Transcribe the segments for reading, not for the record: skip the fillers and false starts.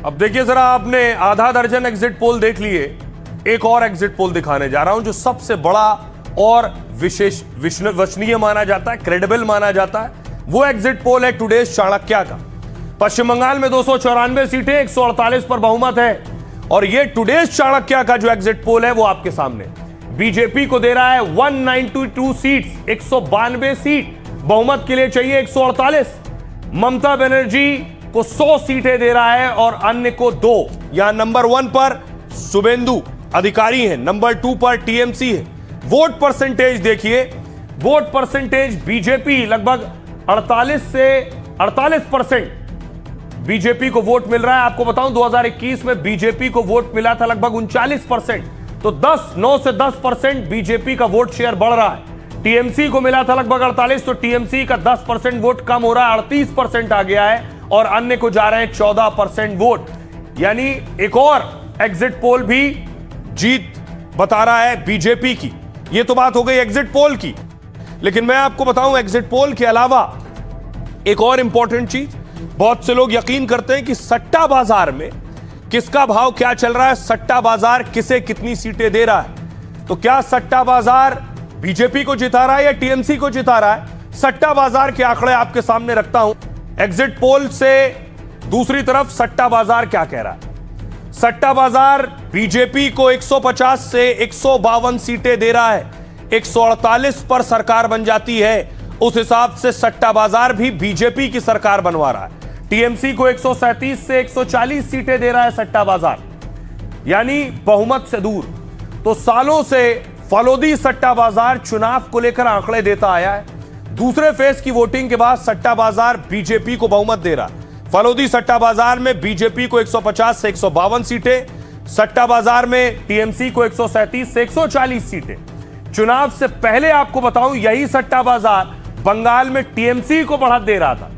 अब देखिए जरा, आपने आधा दर्जन एग्जिट पोल देख लिए, एक और एग्जिट पोल दिखाने जा रहा हूं जो सबसे बड़ा और विशेष विश्वसनीय माना जाता है, क्रेडिबल माना जाता है। वो एग्जिट पोल है टुडेज चाणक्य का। पश्चिम बंगाल में 294 सीटें, 148 पर बहुमत है। और ये टुडेज चाणक्य का जो एग्जिट पोल है वो आपके सामने बीजेपी को दे रहा है 192 सीट्स, 192 सीट। बहुमत के लिए चाहिए 148। ममता बनर्जी को 100 सीटें दे रहा है और अन्य को 2। यहां नंबर 1 पर शुभेंदु अधिकारी है, नंबर 2 पर टीएमसी है। वोट परसेंटेज देखिए, वोट परसेंटेज बीजेपी लगभग 48% बीजेपी को वोट मिल रहा है। आपको बताऊं 2021 में बीजेपी को वोट मिला था लगभग 39%। तो 9 से 10% बीजेपी का वोट शेयर बढ़ रहा है। टीएमसी को मिला था लगभग 48, तो टीएमसी का 10% वोट कम हो रहा है, 38% आ गया है। और अन्य को जा रहे हैं 14% वोट। यानी एक और एग्जिट पोल भी जीत बता रहा है बीजेपी की। यह तो बात हो गई एग्जिट पोल की, लेकिन मैं आपको बताऊं एग्जिट पोल के अलावा एक और इंपॉर्टेंट चीज। बहुत से लोग यकीन करते हैं कि सट्टा बाजार में किसका भाव क्या चल रहा है, सट्टा बाजार किसे कितनी सीटें दे रहा है। तो क्या सट्टा बाजार बीजेपी को जिता रहा है या टीएमसी को जिता रहा है? सट्टा बाजार के आंकड़े आपके सामने रखता हूं। एग्जिट पोल से दूसरी तरफ सट्टा बाजार क्या कह रहा है। सट्टा बाजार बीजेपी को 150 से 152 सीटें दे रहा है। 148 पर सरकार बन जाती है, उस हिसाब से सट्टा बाजार भी बीजेपी की सरकार बनवा रहा है। टीएमसी को 137 से 140 सीटें दे रहा है सट्टा बाजार, यानी बहुमत से दूर। तो सालों से फलोदी सट्टा बाजार चुनाव को लेकर आंकड़े देता आया है। दूसरे फेज की वोटिंग के बाद सट्टा बाजार बीजेपी को बहुमत दे रहा है। फलोदी सट्टा बाजार में बीजेपी को 150 से 152 सीटें, सट्टा बाजार में टीएमसी को 137 से 140 सीटें। चुनाव से पहले आपको बताऊं, यही सट्टा बाजार बंगाल में टीएमसी को बढ़त दे रहा था।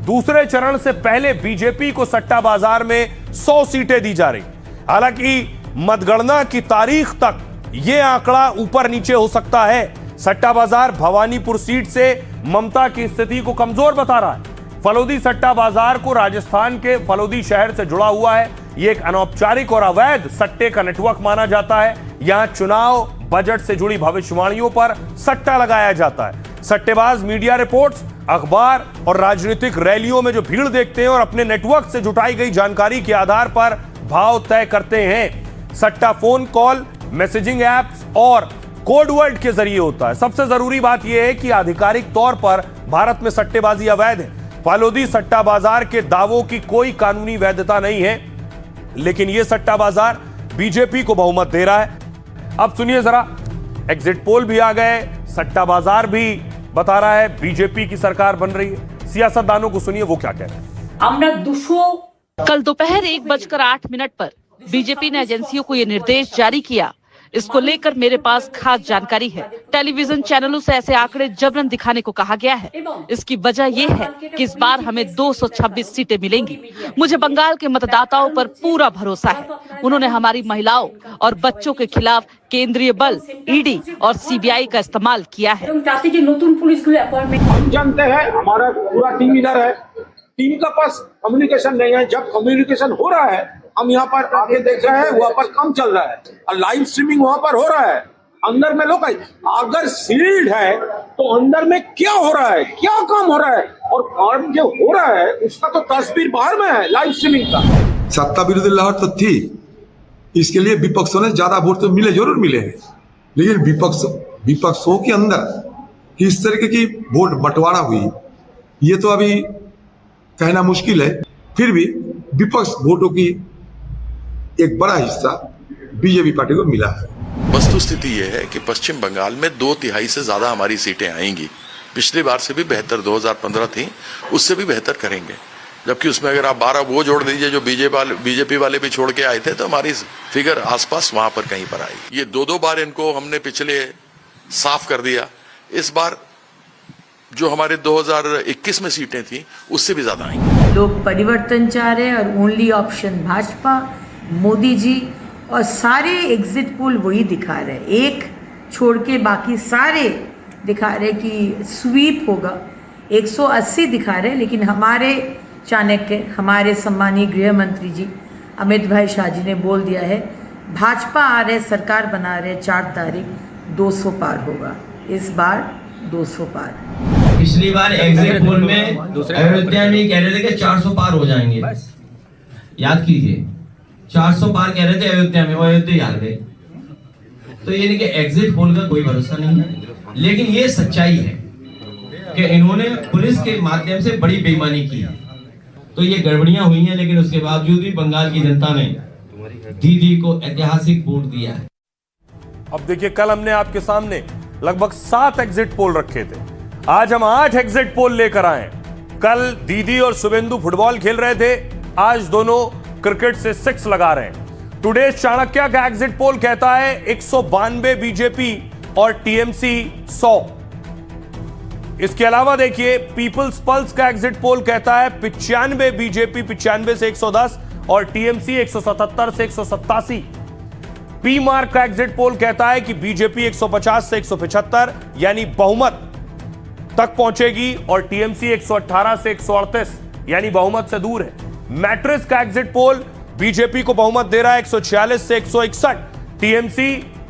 दूसरे चरण से पहले बीजेपी को सट्टा बाजार में 100 सीटें दी जा रही। हालांकि मतगणना की तारीख तक यह आंकड़ा ऊपर नीचे हो सकता है। सट्टा बाजार भवानीपुर सीट से ममता की स्थिति को कमजोर बता रहा है। फलोदी सट्टा बाजार को राजस्थान के फलोदी शहर से जुड़ा हुआ है। यह एक अनौपचारिक और अवैध सट्टे का नेटवर्क माना जाता है। यहां चुनाव बजट से जुड़ी भविष्यवाणियों पर सट्टा लगाया जाता है। सट्टेबाज मीडिया रिपोर्ट्स, अखबार और राजनीतिक रैलियों में जो भीड़ देखते हैं और अपने नेटवर्क से जुटाई गई जानकारी के आधार पर भाव तय करते हैं। सट्टा फोन कॉल, मैसेजिंग एप्स और कोड वर्ड के जरिए होता है। सबसे जरूरी बात यह है कि आधिकारिक तौर पर भारत में सट्टेबाजी अवैध है। फलोदी सट्टा बाजार के दावों की कोई कानूनी वैधता नहीं है, लेकिन यह सट्टा बाजार बीजेपी को बहुमत दे रहा है। अब सुनिए जरा, एग्जिट पोल भी आ गए, सट्टा बाजार भी बता रहा है बीजेपी की सरकार बन रही है। सियासतदानों को सुनिए वो क्या कह रहे हैं। कल दोपहर 1:08 पर बीजेपी ने एजेंसियों को ये निर्देश जारी किया। इसको लेकर मेरे पास खास जानकारी है। टेलीविजन चैनलों से ऐसे आंकड़े जबरन दिखाने को कहा गया है। इसकी वजह यह है कि इस बार हमें 226 सीटें मिलेंगी। मुझे बंगाल के मतदाताओं पर पूरा भरोसा है। उन्होंने हमारी महिलाओं और बच्चों के खिलाफ केंद्रीय बल, ईडी और सीबीआई का इस्तेमाल किया है। हम जानते हैं, हमारा पूरा टीम इधर है। टीम का पास कम्युनिकेशन नहीं है। जब कम्युनिकेशन हो रहा है, हम यहाँ पर आके देख रहे हैं, वहाँ पर काम चल रहा है और लाइव स्ट्रीमिंग वहाँ पर हो रहा है। अंदर में लोग अगर सील्ड है तो अंदर में क्या हो रहा है, क्या काम हो रहा है और काम जो हो रहा है उसका तो तस्वीर बाहर में है लाइव स्ट्रीमिंग का। सत्ता विरोधी लहर तो थी, इसके लिए विपक्षों ने ज्यादा वोट तो मिले, जरूर मिले हैं, लेकिन विपक्षों के अंदर किस तरीके की वोट बंटवारा हुई ये तो अभी कहना मुश्किल है। फिर भी विपक्ष वोटों की एक बड़ा हिस्सा बीजेपी पार्टी को मिला है। वस्तुस्थिति यह है कि पश्चिम बंगाल में 2/3 से ज्यादा हमारी सीटें आएंगी। पिछली बार से भी बेहतर 2015 थी, उससे भी बेहतर करेंगे। जबकि उसमें अगर आप 12 वो जोड़ दीजिए जो बीजेपी वाले भी छोड़ के आए थे, तो हमारी फिगर आसपास वहां पर कहीं पर आई। ये 2 बार इनको हमने पिछले साफ कर दिया। इस बार जो हमारे 2021 में सीटें थी उससे भी ज्यादा आएंगी। लोग परिवर्तन चाह रहे हैं और ओनली ऑप्शन भाजपा, मोदी जी और सारे एग्जिट पोल वही दिखा रहे हैं। एक छोड़ के बाकी सारे दिखा रहे कि स्वीप होगा। 180 दिखा रहे, लेकिन हमारे चाणक्य, हमारे सम्मानीय गृह मंत्री जी अमित भाई शाह जी ने बोल दिया है, भाजपा आ रहे, सरकार बना रहे, 4 तारीख 200 पार होगा। इस बार 200 पार। पिछली बार एग्जिट पोल में अयोध्या में कह रहे थे कि 400 पार हो जाएंगे, याद कीजिए 400 पार कह रहे थे अयोध्या में, वो अयोध्या हार गए। तो ये नहीं कि एग्जिट पोल का कोई भरोसा नहीं है, लेकिन ये सच्चाई है कि इन्होंने पुलिस के माध्यम से बड़ी बेईमानी की। तो ये गड़बड़ियां हुई हैं, लेकिन उसके बावजूद भी बंगाल की जनता ने दीदी को ऐतिहासिक वोट दिया है। अब देखिए, कल हमने आपके सामने लगभग 7 एग्जिट पोल रखे थे, आज हम 8 एग्जिट पोल लेकर आए। कल दीदी और शुभेंदु फुटबॉल खेल रहे थे, आज दोनों क्रिकेट से 6 लगा रहे हैं। टुडे चाणक्य का एग्जिट पोल कहता है 192 बीजेपी और टीएमसी 100। इसके अलावा देखिए, पीपल्स पल्स का एग्जिट पोल कहता है 95 बीजेपी 95 से 110 और टीएमसी 177 से 187। पी मार्क का एग्जिट पोल कहता है कि बीजेपी 150 से 175 यानी बहुमत तक पहुंचेगी और टीएमसी 118 से 138 यानी बहुमत से दूर है। मैट्रिक्स का एग्जिट पोल बीजेपी को बहुमत दे रहा है 146 से 161, टीएमसी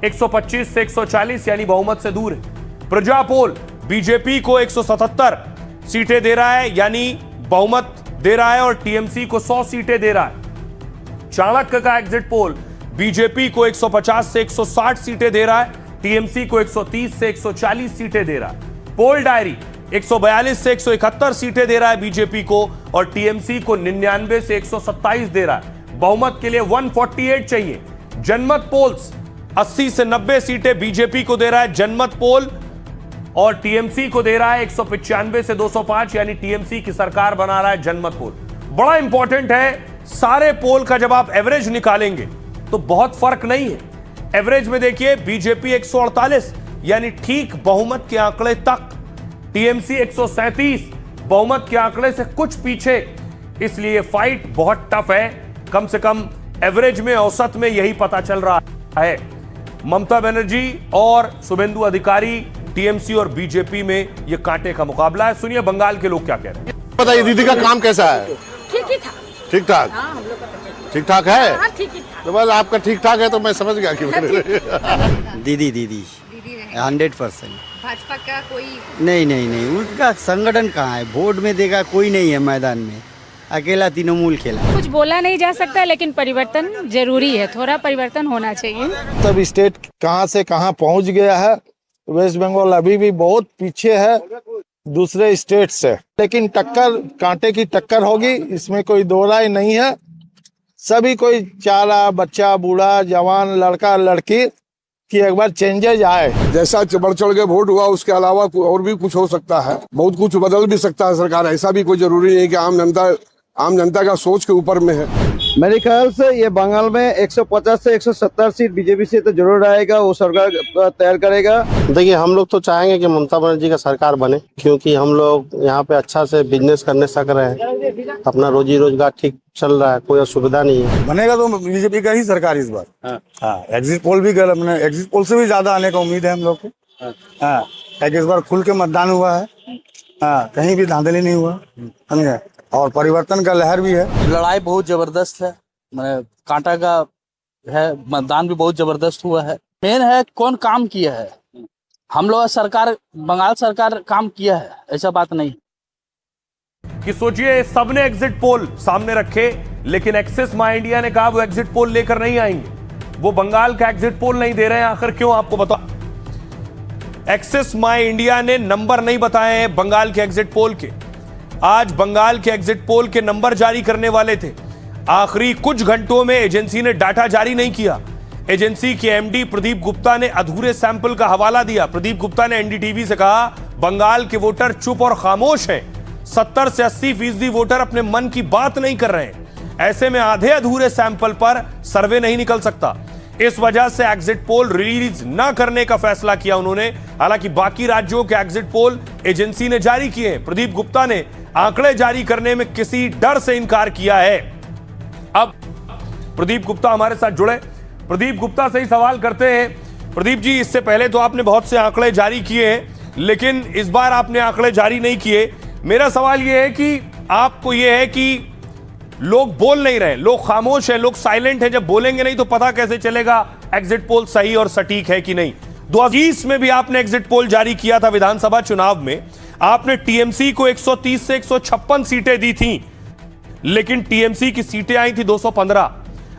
125 से 140 यानी बहुमत से दूर है। प्रजा पोल बीजेपी को 177 सीटें दे रहा है यानी बहुमत दे रहा है और टीएमसी को 100 सीटें दे रहा है। चाणक्य का एग्जिट पोल बीजेपी को 150 से 160 सीटें दे रहा है, टीएमसी को 130 से 140 सीटें दे रहा है। पोल डायरी 142 से 171 सीटें दे रहा है बीजेपी को और टीएमसी को 99 से 127 दे रहा है। बहुमत के लिए 148 चाहिए। जनमत पोल्स 80 से 90 सीटें बीजेपी को दे रहा है जनमत पोल और टीएमसी को दे रहा है 195 से 205 यानी टीएमसी की सरकार बना रहा है जनमत पोल। बड़ा इंपॉर्टेंट है, सारे पोल का जब आप एवरेज निकालेंगे तो बहुत फर्क नहीं है। एवरेज में देखिए, बीजेपी 148 यानी ठीक बहुमत के आंकड़े तक, टीएमसी 137 बहुमत के आंकड़े से कुछ पीछे। इसलिए फाइट बहुत टफ है, कम से कम एवरेज में औसत में यही पता चल रहा है। ममता बनर्जी और शुभेंदु अधिकारी, टीएमसी और बीजेपी में यह कांटे का मुकाबला है। सुनिए बंगाल के लोग क्या कह रहे हैं। बताइए दीदी का काम कैसा है? ठीक ही था। ठीक ठाक? हाँ, हम लोग का ठीक ठाक है? हाँ, ठीक ही था। तो बस आपका ठीक ठाक है तो मैं समझ गया कि दीदी 100%। भाजपा का कोई नहीं, उनका संगठन कहाँ है? वोट में देगा कोई नहीं है मैदान में, अकेला तृणमूल खेला। कुछ बोला नहीं जा सकता, लेकिन परिवर्तन जरूरी है, थोड़ा परिवर्तन होना चाहिए। तब स्टेट कहां से कहां पहुंच गया है। वेस्ट बंगाल अभी भी बहुत पीछे है दूसरे स्टेट से, लेकिन टक्कर कांटे की टक्कर होगी, इसमें कोई दो राय नहीं है। सभी कोई चाह रहा, बच्चा बूढ़ा जवान लड़का लड़की कि एक बार चेंजेज आए। जैसा बढ़ चढ़ के वोट हुआ उसके अलावा और भी कुछ हो सकता है, बहुत कुछ बदल भी सकता है सरकार। ऐसा भी कोई जरूरी नहीं है कि आम जनता का सोच के ऊपर में है। मेरे ख्याल से ये बंगाल में 150 से 170 सीट बीजेपी से तो जरूर आएगा, वो सरकार तैयार करेगा। देखिए, हम लोग तो चाहेंगे कि ममता बनर्जी का सरकार बने, क्योंकि हम लोग यहाँ पे अच्छा से बिजनेस करने सक रहे हैं, अपना रोजी रोजगार ठीक चल रहा है, कोई असुविधा नहीं है। बनेगा तो बीजेपी का ही सरकार इस बार। हाँ, एग्जिट पोल भी एग्जिट पोल से भी ज्यादा आने का उम्मीद है हम लोग को। हाँ, इस बार खुल के मतदान हुआ है। हाँ, कहीं भी धांधली नहीं हुआ, समझे, और परिवर्तन का लहर भी है। लड़ाई बहुत जबरदस्त है, कांटा का है, मतदान भी बहुत जबरदस्त हुआ है। मेन है कौन काम किया है। हम लोग सरकार, बंगाल सरकार काम किया है, ऐसा बात नहीं कि सोचिए सबने एग्जिट पोल सामने रखे, लेकिन एक्सिस माई इंडिया ने कहा वो एग्जिट पोल लेकर नहीं आएंगे, वो बंगाल का एग्जिट पोल नहीं दे रहे हैं। आखिर क्यों, आपको बता, एक्सिस माई इंडिया ने नंबर नहीं बताए हैं बंगाल के एग्जिट पोल के। आज बंगाल के एग्जिट पोल के नंबर जारी करने वाले थे, आखिरी कुछ घंटों में एजेंसी ने डाटा जारी नहीं किया। एजेंसी के एमडी प्रदीप गुप्ता ने अधूरे सैंपल का हवाला दिया। प्रदीप गुप्ता ने एनडीटीवी से कहा, बंगाल के वोटर चुप और खामोश हैं, 70 से 80% वोटर अपने मन की बात नहीं कर रहे हैं। ऐसे में आधे अधूरे सैंपल पर सर्वे नहीं निकल सकता। इस वजह से एग्जिट पोल रिलीज न करने का फैसला किया उन्होंने। हालांकि बाकी राज्यों के एग्जिट पोल एजेंसी ने जारी किए हैं। प्रदीप गुप्ता ने आंकड़े जारी करने में किसी डर से इनकार किया है। अब प्रदीप गुप्ता हमारे साथ जुड़े, प्रदीप गुप्ता से ही सवाल करते हैं। प्रदीप जी, इससे पहले तो आपने बहुत से आंकड़े जारी किए हैं, लेकिन इस बार आपने आंकड़े जारी नहीं किए। मेरा सवाल यह है कि आपको यह है कि लोग बोल नहीं रहे, लोग खामोश हैं, लोग साइलेंट हैं। जब बोलेंगे नहीं तो पता कैसे चलेगा एग्जिट पोल सही और सटीक है कि नहीं। 2020 में भी आपने एग्जिट पोल जारी किया था विधानसभा चुनाव में, आपने टीएमसी को 130 से 156 सीटें दी थी, लेकिन टीएमसी की सीटें आई थी 215।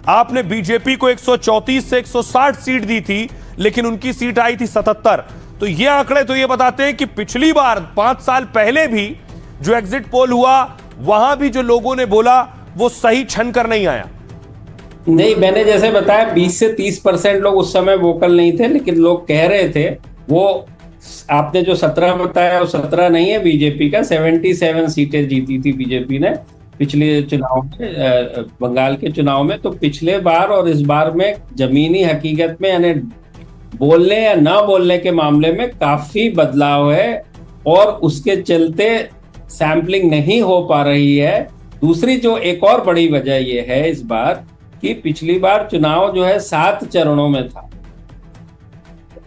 आपने बीजेपी को 134 से 160 सीट दी थी, लेकिन उनकी सीट आई थी 77। तो ये आंकड़े तो ये बताते हैं कि पिछली बार 5 साल पहले भी जो एग्जिट पोल हुआ, वहां भी जो लोगों ने बोला वो सही छन कर नहीं आया। नहीं, मैंने जैसे बताया 20 से 30% लोग उस समय वोकल नहीं थे, लेकिन लोग कह रहे थे। वो आपने जो 17 बताया वो 17 नहीं है, बीजेपी का 77 सीटें जीती थी बीजेपी ने पिछले चुनाव में, बंगाल के चुनाव में। तो पिछले बार और इस बार में जमीनी हकीकत में यानी बोलने या ना बोलने के मामले में काफी बदलाव है, और उसके चलते सैंपलिंग नहीं हो पा रही है। दूसरी जो एक और बड़ी वजह यह है इस बार कि पिछली बार चुनाव जो है 7 चरणों में था,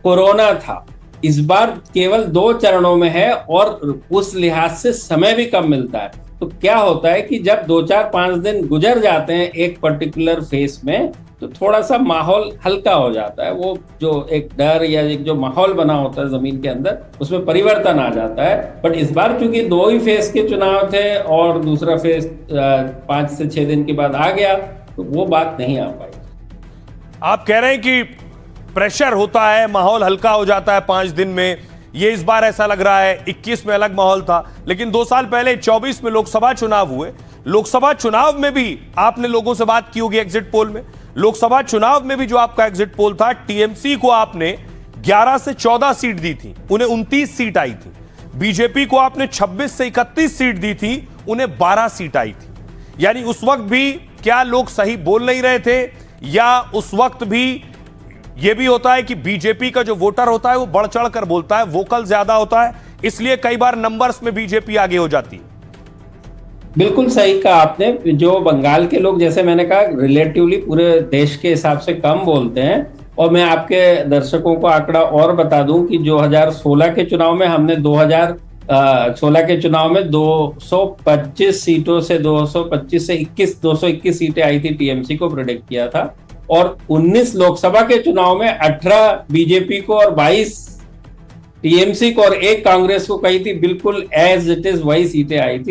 कोरोना था। इस बार केवल 2 चरणों में है, और उस लिहाज से समय भी कम मिलता है। तो क्या होता है कि जब 2-4-5 दिन गुजर जाते हैं एक पर्टिकुलर फेस में, तो थोड़ा सा माहौल हल्का हो जाता है। वो जो एक डर या एक जो माहौल बना होता है जमीन के अंदर, उसमें परिवर्तन आ जाता है। बट इस बार चूंकि 2 ही फेज के चुनाव थे और दूसरा फेज 5 से 6 दिन के बाद आ गया, तो वो बात नहीं आ पाई। आप कह रहे हैं कि प्रेशर होता है, माहौल हल्का हो जाता है 5 दिन में। ये इस बार ऐसा लग रहा है। 21 में अलग माहौल था, लेकिन 2 साल पहले 24 में लोकसभा चुनाव हुए। लोकसभा चुनाव में भी आपने लोगों से बात की होगी एग्जिट पोल में। लोकसभा चुनाव में भी जो आपका एग्जिट पोल था, टीएमसी को आपने 11 से 14 सीट दी थी, उन्हें 29 सीट आई थी। बीजेपी को आपने 26 से 31 सीट दी थी, उन्हें 12 सीट आई थी। यानी उस वक्त भी क्या लोग सही बोल नहीं रहे थे, या उस वक्त भी यह भी होता है कि बीजेपी का जो वोटर होता है वो बढ़ चढ़ कर बोलता है, वोकल ज्यादा होता है, इसलिए कई बार नंबर्स में बीजेपी आगे हो जाती है। बिल्कुल सही कहा आपने। जो बंगाल के लोग, जैसे मैंने कहा, रिलेटिवली पूरे देश के हिसाब से कम बोलते हैं। और मैं आपके दर्शकों को आंकड़ा और बता दूं कि 2016 के चुनाव में हमने 2016 के चुनाव में 225 सीटों से 225 से 221 सीटें आई थी, टीएमसी को प्रेडिक्ट किया था। और 19 लोकसभा के चुनाव में 18 बीजेपी को और 22 टीएमसी को और 1 कांग्रेस को कही थी। बिल्कुल एज इट इज वही सीटें आई थी।